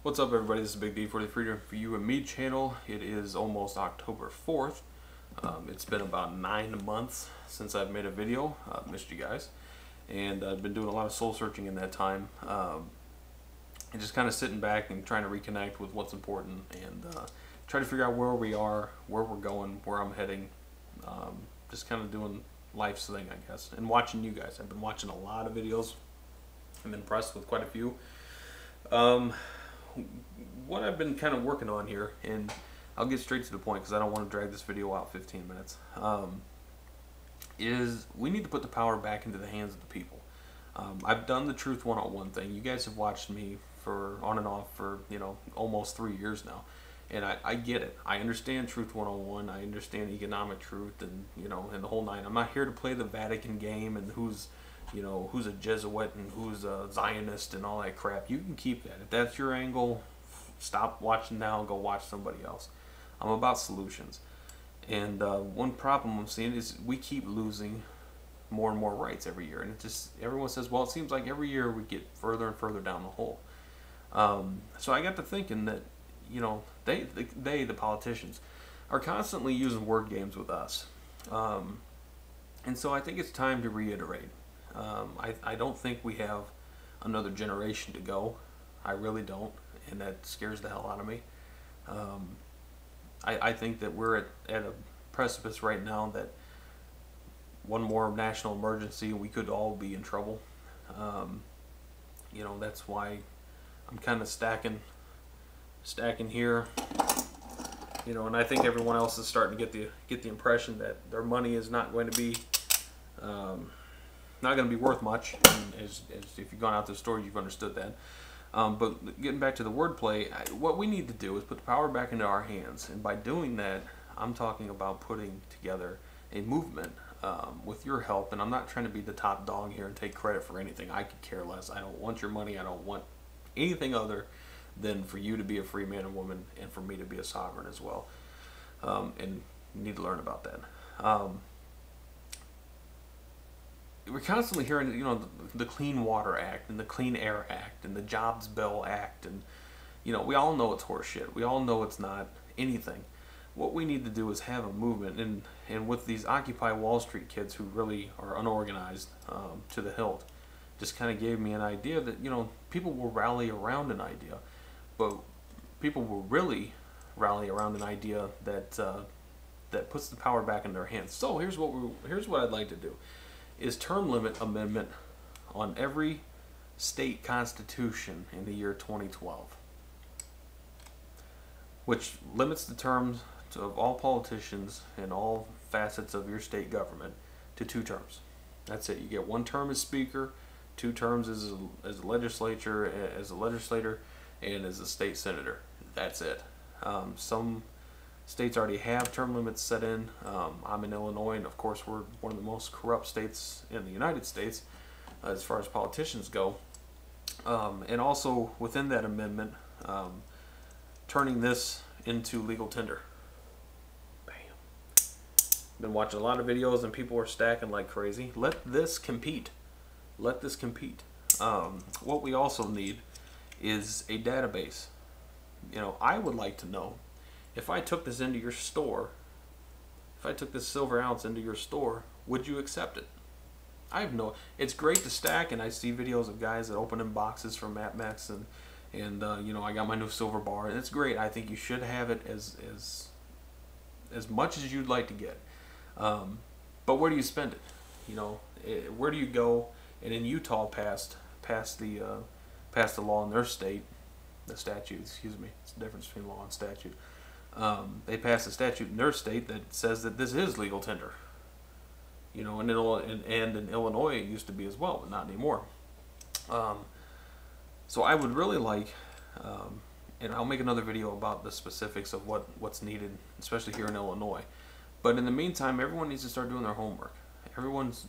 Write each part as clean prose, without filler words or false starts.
What's up, everybody? This is Big D for the Freedom for You and Me channel. It is almost October 4th. It's been about 9 months since I've made a video. I've missed you guys. And I've been doing a lot of soul searching in that time. And just kind of sitting back and trying to reconnect with what's important and try to figure out where we are, where we're going, where I'm heading. Just kind of doing life's thing, I guess. And watching you guys. I've been watching a lot of videos. I'm impressed with quite a few. What I've been kind of working on here, and I'll get straight to the point because I don't want to drag this video out 15 minutes, is we need to put the power back into the hands of the people. I've done the Truth 101 thing. You guys have watched me for on and off for, almost 3 years now. And I get it. I understand Truth 101. I understand economic truth and, and the whole nine. I'm not here to play the Vatican game and who's a Jesuit and who's a Zionist and all that crap. You can keep that. If that's your angle, stop watching now and go watch somebody else. I'm about solutions. And one problem I'm seeing is we keep losing more and more rights every year. And it just, everyone says, well, it seems like every year we get further and further down the hole. So I got to thinking that, the politicians, are constantly using word games with us. And so I think it's time to reiterate. I don't think we have another generation to go. I really don't, and that scares the hell out of me. I think that we're at a precipice right now that one more national emergency we could all be in trouble. That's why I'm kind of stacking here. And I think everyone else is starting to get the impression that their money is not going to be worth much. And as if you've gone out to the store, you've understood that. But getting back to the wordplay, what we need to do is put the power back into our hands. And by doing that, I'm talking about putting together a movement with your help. And I'm not trying to be the top dog here and take credit for anything. I could care less. I don't want your money. I don't want anything other than for you to be a free man and woman and for me to be a sovereign as well. And you need to learn about that. We're constantly hearing, the Clean Water Act and the Clean Air Act and the Jobs Bill Act, and we all know it's horseshit. We all know it's not anything. What we need to do is have a movement, and with these Occupy Wall Street kids who really are unorganized to the hilt, just kind of gave me an idea that people will rally around an idea, but people will really rally around an idea that that puts the power back in their hands. So here's what I'd like to do. Is term limit amendment on every state constitution in the year 2012, which limits the terms of all politicians and all facets of your state government to 2 terms. That's it. You get 1 term as speaker, 2 terms as a legislator, and as a state senator. That's it. Some states already have term limits set in. I'm in Illinois, and of course we're one of the most corrupt states in the United States as far as politicians go. And also within that amendment, turning this into legal tender. Bam. Been watching a lot of videos and people are stacking like crazy. Let this compete. Let this compete. What we also need is a database. I would like to know, if I took this into your store, if I took this silver ounce into your store, would you accept it? It's great to stack, and I see videos of guys that open in boxes from AppMax, and I got my new silver bar, and it's great. I think you should have it as much as you'd like to get. But where do you spend it? Where do you go? And in Utah passed the law in their state, the statute, excuse me. It's the difference between law and statute. They passed a statute in their state that says that this is legal tender. And in Illinois it used to be as well, but not anymore. So I would really like, and I'll make another video about the specifics of what's needed, especially here in Illinois. But in the meantime, everyone needs to start doing their homework. Everyone's,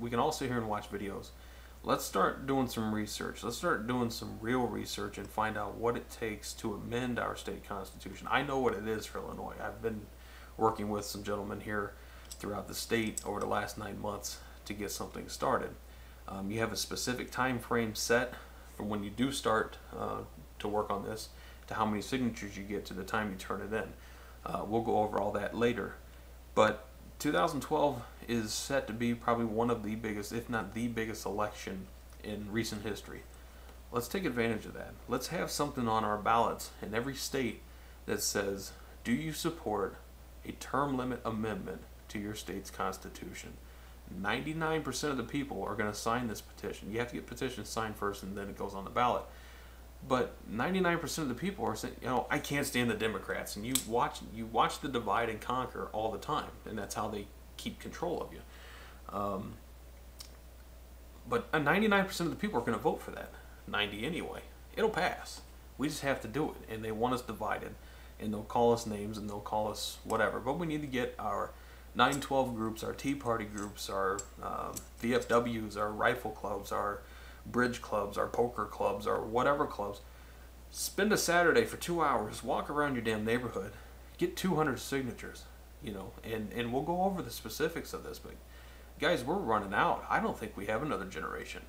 we can all sit here and watch videos. Let's start doing some research. Let's start doing some real research and find out what it takes to amend our state constitution. I know what it is for Illinois. I've been working with some gentlemen here throughout the state over the last 9 months to get something started. You have a specific time frame set for when you do start to work on this, to how many signatures you get to the time you turn it in. We'll go over all that later. But 2012 is set to be probably one of the biggest, if not the biggest election in recent history. Let's take advantage of that. Let's have something on our ballots in every state that says, do you support a term limit amendment to your state's constitution? 99% of the people are going to sign this petition. You have to get petitions signed first and then it goes on the ballot. But 99% of the people are saying, I can't stand the Democrats. And you watch the divide and conquer all the time. And that's how they keep control of you. But 99% of the people are going to vote for that. 90 anyway. It'll pass. We just have to do it. And they want us divided. And they'll call us names and they'll call us whatever. But we need to get our 912 groups, our Tea Party groups, our VFWs, our rifle clubs, our bridge clubs, our poker clubs, our whatever clubs. Spend a Saturday for 2 hours, walk around your damn neighborhood, get 200 signatures, and we'll go over the specifics of this. But guys, we're running out. I don't think we have another generation,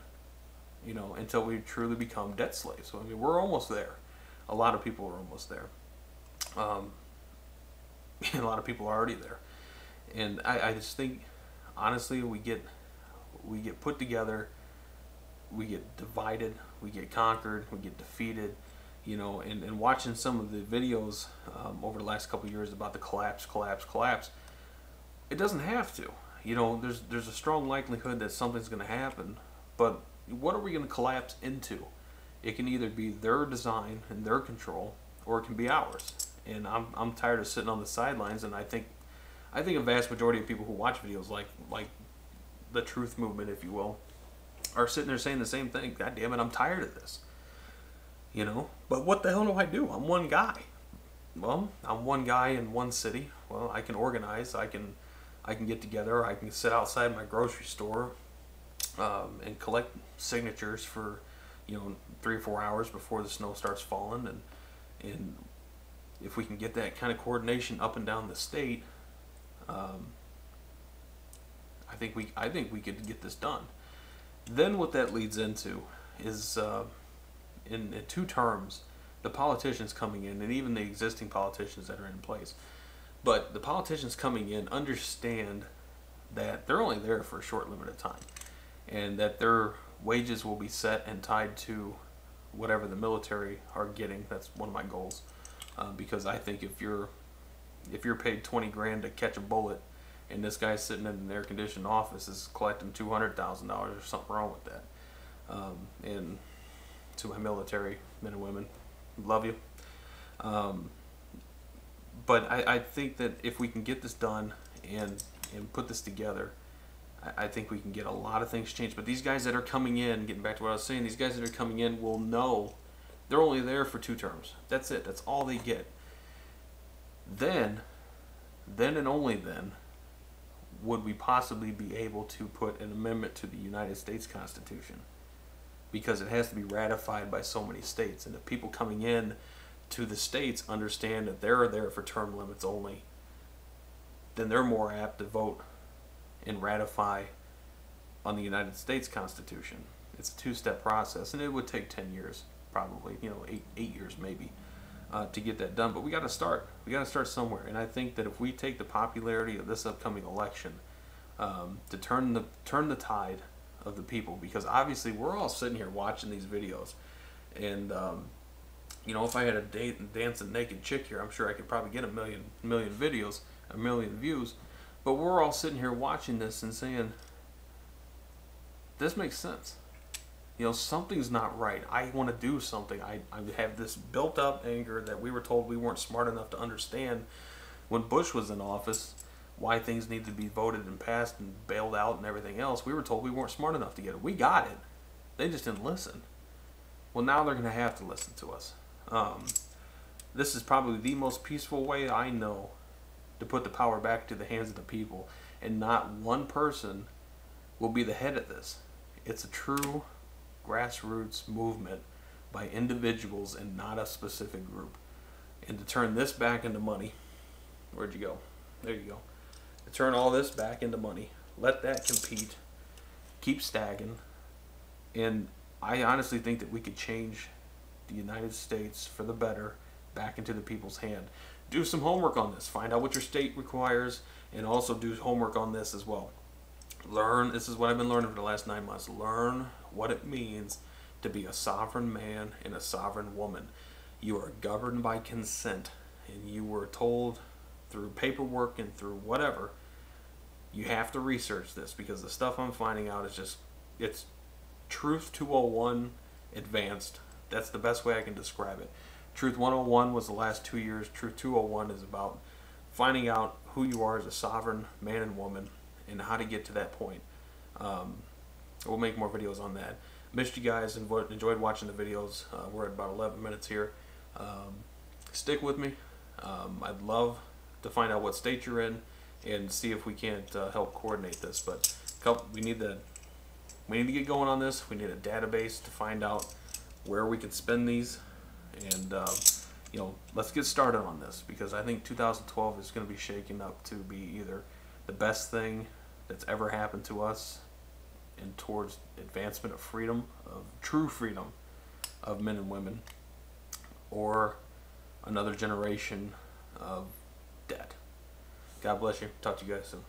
until we truly become debt slaves. So, we're almost there. A lot of people are almost there. A lot of people are already there. And I just think, honestly, we get put together, we get divided, we get conquered, we get defeated, and watching some of the videos over the last couple of years about the collapse, it doesn't have to. There's a strong likelihood that something's going to happen, but what are we going to collapse into? It can either be their design and their control, or it can be ours. And I'm tired of sitting on the sidelines, and I think a vast majority of people who watch videos like the truth movement, if you will, are sitting there saying the same thing. God damn it, I'm tired of this. But what the hell do I do? I'm one guy. Well, I'm one guy in one city. Well, I can organize. I can get together. I can sit outside my grocery store and collect signatures for 3 or 4 hours before the snow starts falling, and if we can get that kind of coordination up and down the state, I think we could get this done. Then what that leads into is in 2 terms, the politicians coming in, and even the existing politicians that are in place. But the politicians coming in understand that they're only there for a short limited time, and that their wages will be set and tied to whatever the military are getting. That's one of my goals, because I think if you're paid 20 grand to catch a bullet, and this guy's sitting in an air-conditioned office is collecting $200,000, there's something wrong with that. And to my military men and women, love you. But I think that if we can get this done and put this together, I think we can get a lot of things changed. But these guys that are coming in, getting back to what I was saying, these guys that are coming in will know they're only there for 2 terms. That's it. That's all they get. Then and only then would we possibly be able to put an amendment to the United States Constitution, because it has to be ratified by so many states. And if people coming in to the states understand that they're there for term limits only, then they're more apt to vote and ratify on the United States Constitution. It's a 2-step process, and it would take 10 years, probably, 8 years maybe, to get that done. But we got to start. We got to start somewhere. And I think that if we take the popularity of this upcoming election to turn the tide of the people, because obviously we're all sitting here watching these videos, and if I had a dancing naked chick here, I'm sure I could probably get a million videos, a million views. But we're all sitting here watching this and saying, this makes sense. Something's not right. I want to do something. I have this built up anger that we were told we weren't smart enough to understand when Bush was in office, why things need to be voted and passed and bailed out and everything else. We were told we weren't smart enough to get it. We got it. They just didn't listen. Well, now they're going to have to listen to us. This is probably the most peaceful way I know to put the power back to the hands of the people, and not one person will be the head of this. It's a true grassroots movement by individuals and not a specific group. And to turn this back into money, where'd you go? There you go. To turn all this back into money, let that compete, keep stagging, and I honestly think that we could change the United States for the better back into the people's hand. Do some homework on this. Find out what your state requires, and also do homework on this as well. Learn, this is what I've been learning for the last 9 months. Learn what it means to be a sovereign man and a sovereign woman. You are governed by consent, and you were told through paperwork and through whatever, you have to research this, because the stuff I'm finding out is just, it's Truth 201 advanced. That's the best way I can describe it. Truth 101 was the last 2 years. Truth 201 is about finding out who you are as a sovereign man and woman and how to get to that point. We'll make more videos on that. Missed you guys and enjoyed watching the videos. We're at about 11 minutes here. Stick with me. I'd love to find out what state you're in and see if we can't help coordinate this. But we need to get going on this. We need a database to find out where we can spend these, and you know, let's get started on this, because I think 2012 is going to be shaking up to be either the best thing that's ever happened to us and towards advancement of freedom, of true freedom of men and women, or another generation of debt. God bless you. Talk to you guys soon.